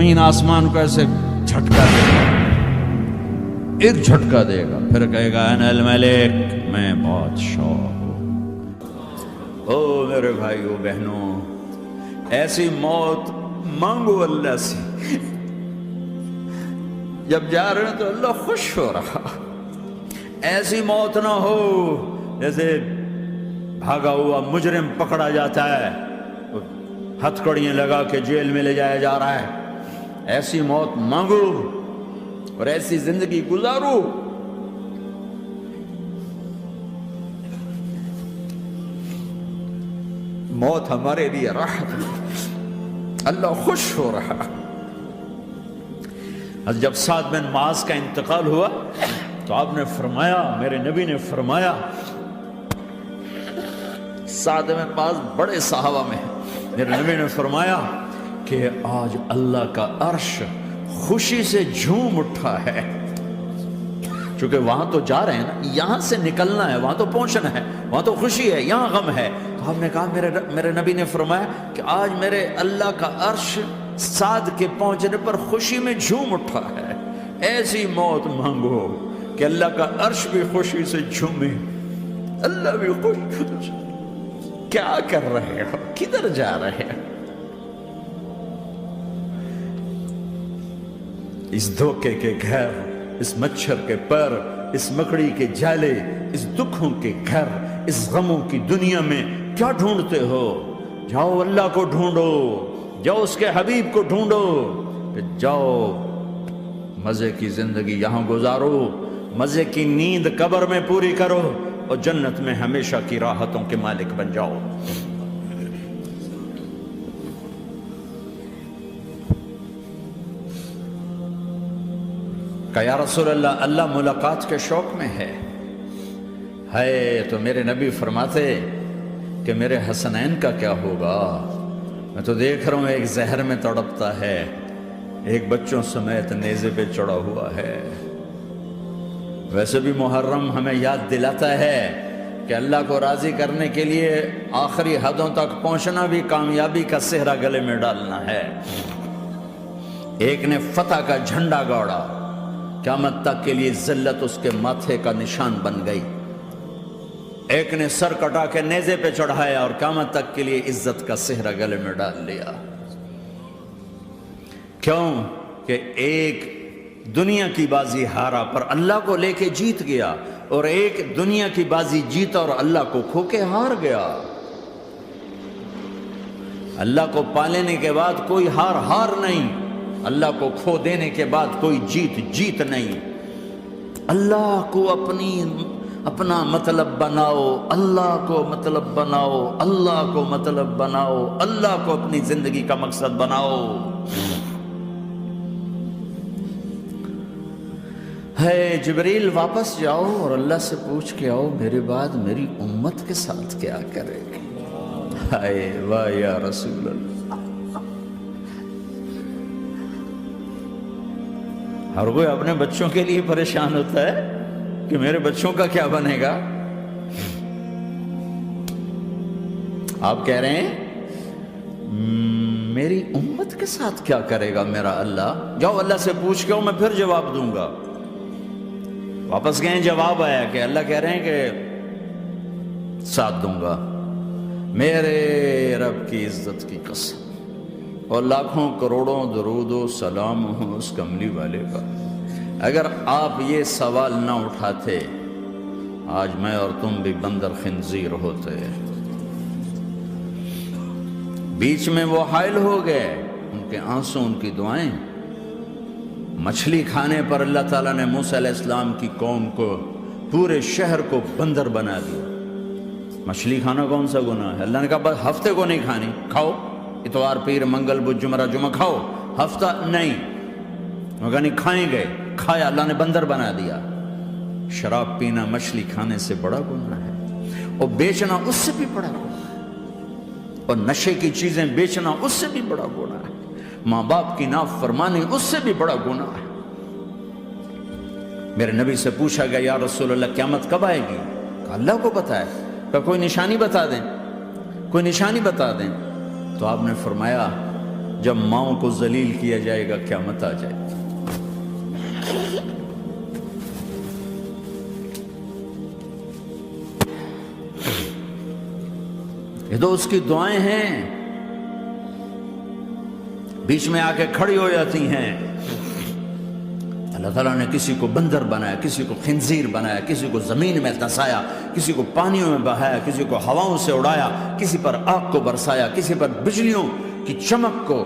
زمین آسمان کو ایسے جھٹکا دے گا، ایک جھٹکا دے گا، پھر کہے گا انا الملک، میں بادشاہ ہوں۔ او میرے بھائیو بہنوں، ایسی موت مانگو اللہ سے۔ جب جا رہے ہیں تو اللہ خوش ہو رہا، ایسی موت نہ ہو جیسے بھاگا ہوا مجرم پکڑا جاتا ہے، ہتھکڑیاں لگا کے جیل میں لے جایا جا رہا ہے۔ ایسی موت مانگو اور ایسی زندگی گزارو۔ موت ہمارے لیے راحت ہے، اللہ خوش ہو رہا۔ جب سعد بن معاذ کا انتقال ہوا تو آپ نے فرمایا، میرے نبی نے فرمایا، سعد بن معاذ بڑے صحابہ میں ہیں، میرے نبی نے فرمایا کہ آج اللہ کا عرش خوشی سے جھوم اٹھا ہے، چونکہ وہاں تو جا رہے ہیں نا، یہاں سے نکلنا ہے، وہاں تو پہنچنا ہے، وہاں تو خوشی ہے، یہاں غم ہے۔ تو ہم نے کہا، میرے نبی نے فرمایا کہ آج میرے اللہ کا عرش سعد کے پہنچنے پر خوشی میں جھوم اٹھا ہے۔ ایسی موت مانگو کہ اللہ کا عرش بھی خوشی سے جھومے، اللہ بھی خوش۔ کیا کر رہے ہو؟ کدھر جا رہے ہیں؟ اس دھوکے کے گھر، اس مچھر کے پر، اس مکڑی کے جالے، اس دکھوں کے گھر، اس غموں کی دنیا میں کیا ڈھونڈتے ہو؟ جاؤ اللہ کو ڈھونڈو، جاؤ اس کے حبیب کو ڈھونڈو، پھر جاؤ مزے کی زندگی یہاں گزارو، مزے کی نیند قبر میں پوری کرو، اور جنت میں ہمیشہ کی راحتوں کے مالک بن جاؤ۔ کہ یا رسول اللہ، اللہ ملاقات کے شوق میں ہے۔ تو میرے نبی فرماتے کہ میرے حسنین کا کیا ہوگا؟ میں تو دیکھ رہا ہوں ایک زہر میں تڑپتا ہے، ایک بچوں سمیت نیزے پہ چڑھا ہوا ہے۔ ویسے بھی محرم ہمیں یاد دلاتا ہے کہ اللہ کو راضی کرنے کے لیے آخری حدوں تک پہنچنا بھی کامیابی کا صحرا گلے میں ڈالنا ہے۔ ایک نے فتح کا جھنڈا گاڑا، قیامت تک کے لیے ذلت اس کے ماتھے کا نشان بن گئی۔ ایک نے سر کٹا کے نیزے پہ چڑھایا اور قیامت تک کے لیے عزت کا صحرا گلے میں ڈال لیا۔ کیوں کہ ایک دنیا کی بازی ہارا پر اللہ کو لے کے جیت گیا، اور ایک دنیا کی بازی جیتا اور اللہ کو کھو کے ہار گیا۔ اللہ کو پا لینے کے بعد کوئی ہار نہیں، اللہ کو کھو دینے کے بعد کوئی جیت نہیں۔ اللہ کو اپنا مطلب بناؤ، اللہ کو مطلب بناؤ، اللہ کو مطلب بناؤ، اللہ کو اپنی زندگی کا مقصد بناؤ۔ جبریل واپس جاؤ اور اللہ سے پوچھ کے آؤ، میرے بعد میری امت کے ساتھ کیا کرے گی؟ واہ یا رسول اللہ۔ ہر کوئی اپنے بچوں کے لیے پریشان ہوتا ہے کہ میرے بچوں کا کیا بنے گا۔ آپ کہہ رہے ہیں میری امت کے ساتھ کیا کرے گا میرا اللہ؟ جاؤ اللہ سے پوچھ کے آؤ، میں پھر جواب دوں گا۔ واپس گئے، جواب آیا کہ اللہ کہہ رہے ہیں کہ ساتھ دوں گا، میرے رب کی عزت کی قسم، اور لاکھوں کروڑوں درود و سلام ہوں اس کملی والے کا۔ اگر آپ یہ سوال نہ اٹھاتے، آج میں اور تم بھی بندر خنزیر ہوتے۔ بیچ میں وہ حائل ہو گئے، ان کے آنسو، ان کی دعائیں۔ مچھلی کھانے پر اللہ تعالیٰ نے موسیٰ علیہ السلام کی قوم کو، پورے شہر کو بندر بنا دیا۔ مچھلی کھانا کون سا گناہ ہے؟ اللہ نے کہا بس ہفتے کو نہیں کھانی، کھاؤ، اتوار پیر منگل بدھ جمعہ کھاؤ، ہفتہ نہیں۔ مگر نہیں کھائیں گے، کھایا، اللہ نے بندر بنا دیا۔ شراب پینا مچھلی کھانے سے بڑا گناہ ہے، اور بیچنا اس سے بھی بڑا گناہ ہے، اور نشے کی چیزیں بیچنا اس سے بھی بڑا گناہ ہے، ماں باپ کی نافرمانی اس سے بھی بڑا گناہ ہے۔ میرے نبی سے پوچھا گیا یا رسول اللہ قیامت کب آئے گی؟ کہا اللہ کو پتا ہے۔ کہا کوئی نشانی بتا دیں، کوئی نشانی بتا دیں۔ تو آپ نے فرمایا جب ماؤں کو ذلیل کیا جائے گا قیامت آ جائے گی۔ یہ تو اس کی دعائیں ہیں، بیچ میں آ کے کھڑی ہو جاتی ہیں۔ اللہ تعالیٰ نے کسی کو بندر بنایا، کسی کو خنزیر بنایا، کسی کو زمین میں دھسایا، کسی کو پانیوں میں بہایا، کسی کو ہواؤں سے اڑایا، کسی پر آگ کو برسایا، کسی پر بجلیوں کی چمک کو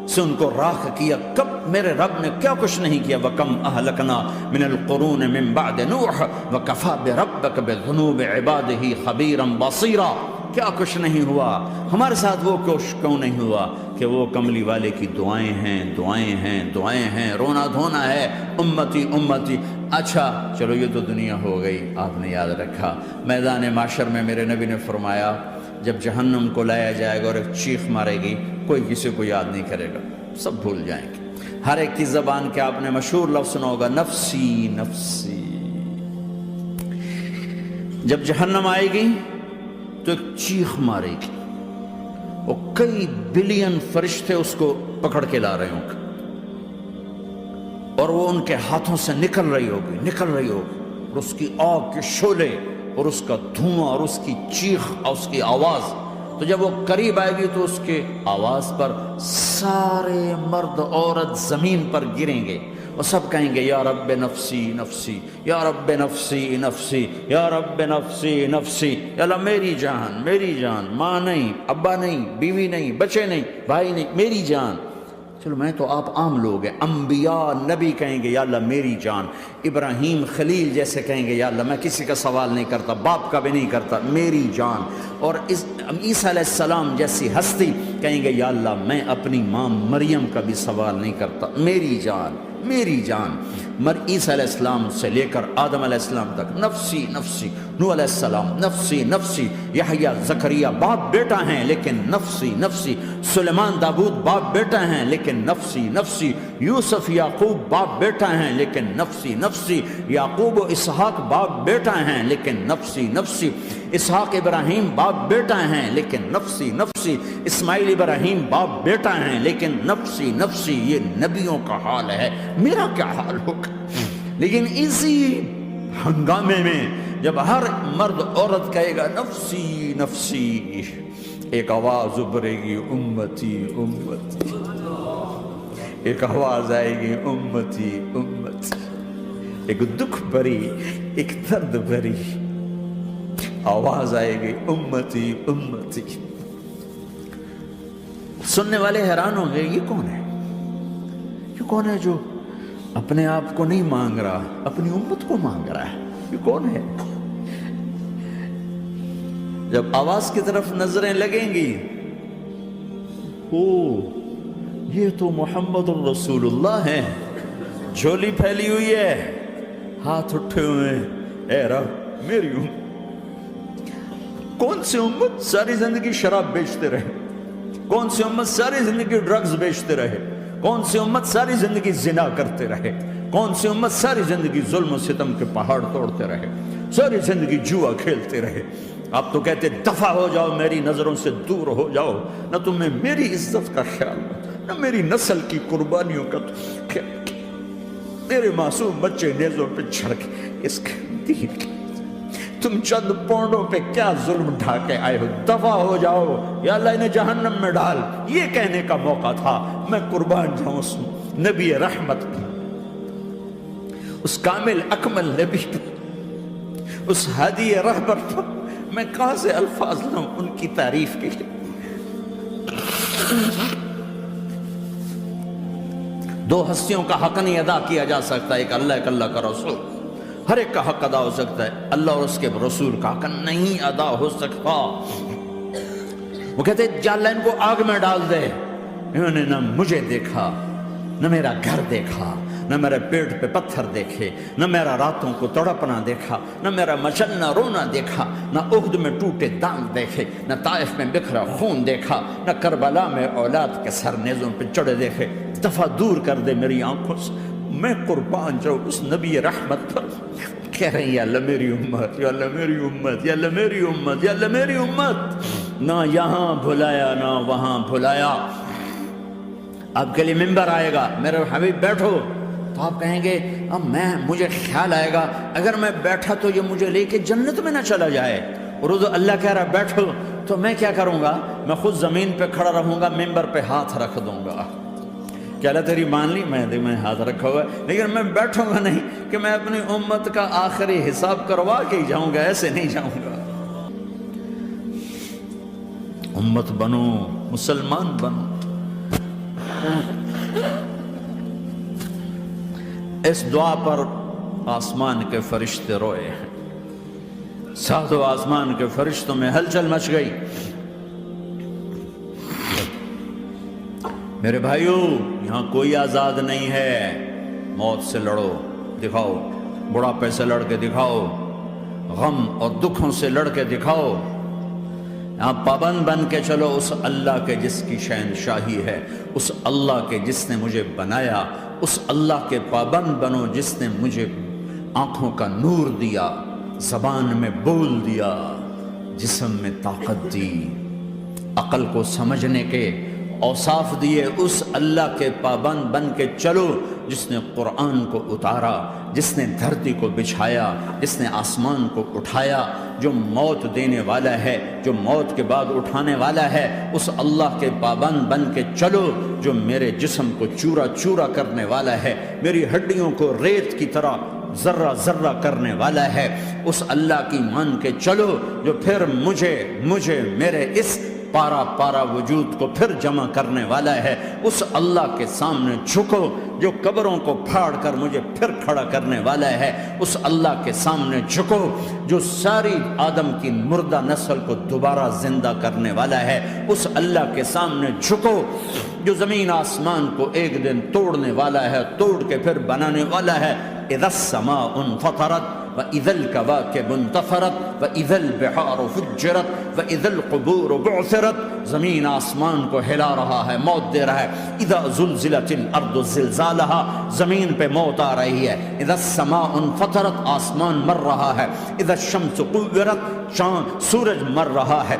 سے ان کو راکھ کیا۔ کب میرے رب نے کیا کچھ نہیں کیا۔ وَكَمْ أَهْلَكْنَا مِنَ الْقُرُونِ مِنْ بَعْدِ نُوحٍ وَكَفَى بِرَبِّكَ بِذُنُوبِ عِبَادِهِ خَبِيرًا بَصِيرًا۔ کیا کچھ نہیں ہوا، ہمارے ساتھ وہ کچھ کیوں نہیں ہوا کہ وہ کملی والے کی دعائیں ہیں، دعائیں ہیں، دعائیں ہیں، رونا دھونا ہے، امتی امتی۔ اچھا چلو یہ تو دنیا ہو گئی، آپ نے یاد رکھا۔ میدان معاشر میں میرے نبی نے فرمایا جب جہنم کو لایا جائے گا اور ایک چیخ مارے گی، کوئی کسی کو یاد نہیں کرے گا، سب بھول جائیں گے۔ ہر ایک کی زبان کے آپ نے مشہور لفظ سنا ہوگا، نفسی نفسی۔ جب جہنم آئے گی تو ایک چیخ مارے گی، وہ کئی بلین فرشتے اس کو پکڑ کے لا رہے ہوں گے، اور وہ ان کے ہاتھوں سے نکل رہی ہوگی، اور اس کی آگ کے شعلے اور اس کا دھواں اور اس کی چیخ اور اس کی آواز۔ تو جب وہ قریب آئے گی تو اس کے آواز پر سارے مرد عورت زمین پر گریں گے اور سب کہیں گے یا رب نفسی نفسی، یا رب نفسی نفسی، یا رب نفسی نفسی۔ یا اللہ میری جان، میری جان، ماں نہیں، ابا نہیں، بیوی نہیں، بچے نہیں، بھائی نہیں، میری جان۔ چلو میں تو آپ عام لوگ ہیں، انبیاء نبی کہیں گے یا اللہ میری جان، ابراہیم خلیل جیسے کہیں گے یا اللہ میں کسی کا سوال نہیں کرتا، باپ کا بھی نہیں کرتا، میری جان۔ اور عیسیٰ علیہ السلام جیسی ہستی کہیں گے یا اللہ میں اپنی ماں مریم کا بھی سوال نہیں کرتا، میری جان، میری جان۔ عیسیٰ علیہ السلام سے لے کر آدم علیہ السلام تک نفسی نفسی، نوح علیہ السلام نفسی نفسی، یحییٰ زکریا باپ بیٹا ہیں لیکن نفسی نفسی، سلیمان داؤد باپ بیٹا ہیں لیکن نفسی نفسی، یوسف یعقوب باپ بیٹا ہیں لیکن نفسی نفسی، یعقوب و اسحاق باپ بیٹا ہیں لیکن نفسی نفسی، اسحاق ابراہیم باپ بیٹا ہیں لیکن نفسی نفسی، اسماعیل ابراہیم باپ بیٹا ہیں لیکن نفسی نفسی۔ یہ نبیوں کا حال ہے، میرا کیا حال ہوگا؟ لیکن اسی ہنگامے میں جب ہر مرد عورت کہے گا نفسی نفسی، ایک آواز ابھرے گی امتی امتی، ایک آواز آئے گی امتی امتی، ایک دکھ بھری، ایک درد بھری آواز آئے گی امتی امتی۔ سننے والے حیران ہوں گے یہ کون ہے، یہ کون ہے جو اپنے آپ کو نہیں مانگ رہا، اپنی امت کو مانگ رہا ہے، یہ کون ہے؟ جب آواز کی طرف نظریں لگیں گی، او یہ تو محمد الرسول اللہ ہے، جھولی پھیلی ہوئی ہے، ہاتھ اٹھے ہوئے ہیں، اے رب میری امت۔ کون سی امت ساری زندگی شراب بیچتے رہے، کون سی امت ساری زندگی ڈرگز بیچتے رہے، کون سی امت ساری زندگی زنا کرتے رہے، کون سی امت ساری زندگی ظلم و ستم کے پہاڑ توڑتے رہے، ساری زندگی جوا کھیلتے رہے۔ آپ تو کہتے دفع ہو جاؤ، میری نظروں سے دور ہو جاؤ، نہ تمہیں میری عزت کا خیال نہ میری نسل کی قربانیوں کا خیال، میرے معصوم بچے نیزوں پہ چڑھ کے اس دین کے تم چند پونڈوں پہ کیا ظلم ڈھا کے آئے ہو، دفع ہو جاؤ یا اللہ انہیں جہنم میں ڈال۔ یہ کہنے کا موقع تھا، میں قربان جاؤں اس نبی رحمت پر، اس کامل اکمل نبی پر، اس ہادی رہبر پر میں کہاں سے الفاظ لاؤں ان کی تعریف کے لیے۔ دو ہستیوں کا حق نہیں ادا کیا جا سکتا، ایک اللہ، ایک اللہ کا رسول۔ ہر ایک کا حق ادا ہو سکتا ہے، اللہ اور اس کے رسول کا حق نہیں ادا ہو سکتا۔ وہ کہتے جا اللہ ان کو آگ میں ڈال دے، انہوں نے نہ مجھے دیکھا، نہ میرا گھر دیکھا، نہ میرے پیٹ پہ پتھر دیکھے، نہ میرا راتوں کو تڑپنا دیکھا، نہ میرا مچلنا رونا دیکھا، نہ احد میں ٹوٹے دانت دیکھے، نہ طائف میں بکھرا خون دیکھا، نہ کربلا میں اولاد کے سر نیزوں پہ چڑھے دیکھے۔ دفعہ دور کر دے میری آنکھوں سے، میں قربان جاؤں اس نبی رحمت پر۔ کہہ رہے ہیں یا اللہ میری امت، یا اللہ میری امت، یا اللہ میری امت، یا اللہ میری امت۔ نہ یہاں بھلایا نہ وہاں بھلایا، آپ کے لیے ممبر آئے گا، میرے حبیب بیٹھو، تو آپ کہیں گے اب مجھے خیال آئے گا اگر میں بیٹھا تو یہ مجھے لے کے جنت میں نہ چلا جائے، اور اللہ کہہ رہا بیٹھو، تو میں کیا کروں گا؟ میں خود زمین پہ کھڑا رہوں گا، ممبر پہ ہاتھ رکھ دوں گا کہ اللہ تیری مان لی، میں ہاتھ رکھا ہوا ہے، لیکن میں بیٹھوں گا نہیں کہ میں اپنی امت کا آخری حساب کروا کے ہی جاؤں گا، ایسے نہیں جاؤں گا۔ امت بنو، مسلمان بنو۔ اس دعا پر آسمان کے فرشتے روئے ہیں، ساتوں آسمان کے فرشتوں میں ہلچل مچ گئی۔ میرے بھائیوں، یہاں کوئی آزاد نہیں ہے، موت سے لڑو، دکھاؤ، بڑھاپے سے لڑ کے دکھاؤ، غم اور دکھوں سے لڑ کے دکھاؤ، یہاں پابند بن کے چلو اس اللہ کے جس کی شہنشاہی ہے، اس اللہ کے جس نے مجھے بنایا، اس اللہ کے پابند بنو جس نے مجھے آنکھوں کا نور دیا، زبان میں بول دیا، جسم میں طاقت دی، عقل کو سمجھنے کے اوصاف دیے، اس اللہ کے پابند بن کے چلو جس نے قرآن کو اتارا، جس نے دھرتی کو بچھایا، جس نے آسمان کو اٹھایا، جو موت دینے والا ہے، جو موت کے بعد اٹھانے والا ہے، اس اللہ کے پابند بن کے چلو جو میرے جسم کو چورا چورا کرنے والا ہے، میری ہڈیوں کو ریت کی طرح ذرہ ذرہ کرنے والا ہے، اس اللہ کی مان کے چلو جو پھر مجھے میرے اس پارا پارا وجود کو پھر جمع کرنے والا ہے، اس اللہ کے سامنے جھکو جو قبروں کو پھاڑ کر مجھے پھر کھڑا کرنے والا ہے، اس اللہ کے سامنے جھکو جو ساری آدم کی مردہ نسل کو دوبارہ زندہ کرنے والا ہے، اس اللہ کے سامنے جھکو جو زمین آسمان کو ایک دن توڑنے والا ہے، توڑ کے پھر بنانے والا ہے۔ اذا السماء انفطرت وَإِذَا الْكَوَاكِبُ انْتَثَرَتْ وَإِذَا الْبِحَارُ فُجِّرَتْ وَإِذَا الْقُبُورُ بُعْثِرَتْ، زمین آسمان کو ہلا رہا ہے، موت دے رہا ہے۔ اِذَا زُلْزِلَتِ الْأَرْضُ زِلْزَالَهَا، زمین پہ موت آ رہی ہے۔ اِذَا السَّمَاءُ انْفَطَرَتْ، آسمان مر رہا ہے۔ اِذَا الشَّمْسُ كُوِّرَتْ، سورج مر رہا ہے۔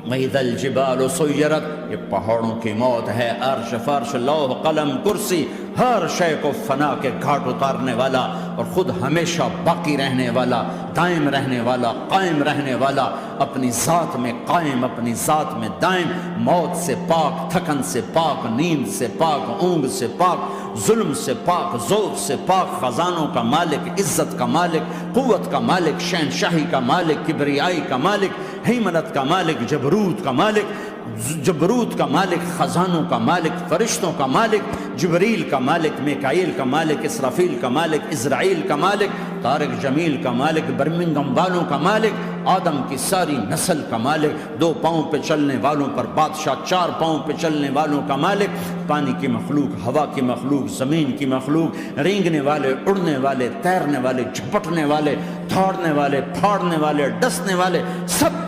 وَإِذَا الْجِبَالُ سُيِّرَتْ، یہ پہاڑوں کی موت ہے۔ عرش فرش لوح قلم کرسی، ہر شے کو فنا کے گھاٹ اتارنے والا اور خود ہمیشہ باقی رہنے والا، دائم رہنے والا، قائم رہنے والا، اپنی ذات میں قائم، اپنی ذات میں دائم، موت سے پاک، تھکن سے پاک، نیند سے پاک، اونگ سے پاک، ظلم سے پاک، ذوق سے پاک، خزانوں کا مالک، عزت کا مالک، قوت کا مالک، شہنشاہی کا مالک، کبریائی کا مالک، ہیمنت کا مالک، جبروت کا مالک، خزانوں کا مالک، فرشتوں کا مالک، جبریل کا مالک، میکائیل کا مالک، اسرافیل کا مالک، اسرائیل کا مالک، طارق جمیل کا مالک، برمنگم والوں کا مالک، آدم کی ساری نسل کا مالک، 2 پاؤں پہ چلنے والوں پر بادشاہ، 4 پاؤں پہ چلنے والوں کا مالک، پانی کی مخلوق، ہوا کی مخلوق، زمین کی مخلوق، رینگنے والے، اڑنے والے، تیرنے والے، جھپٹنے والے، دوڑنے والے، پھاڑنے والے، ڈسنے والے، سب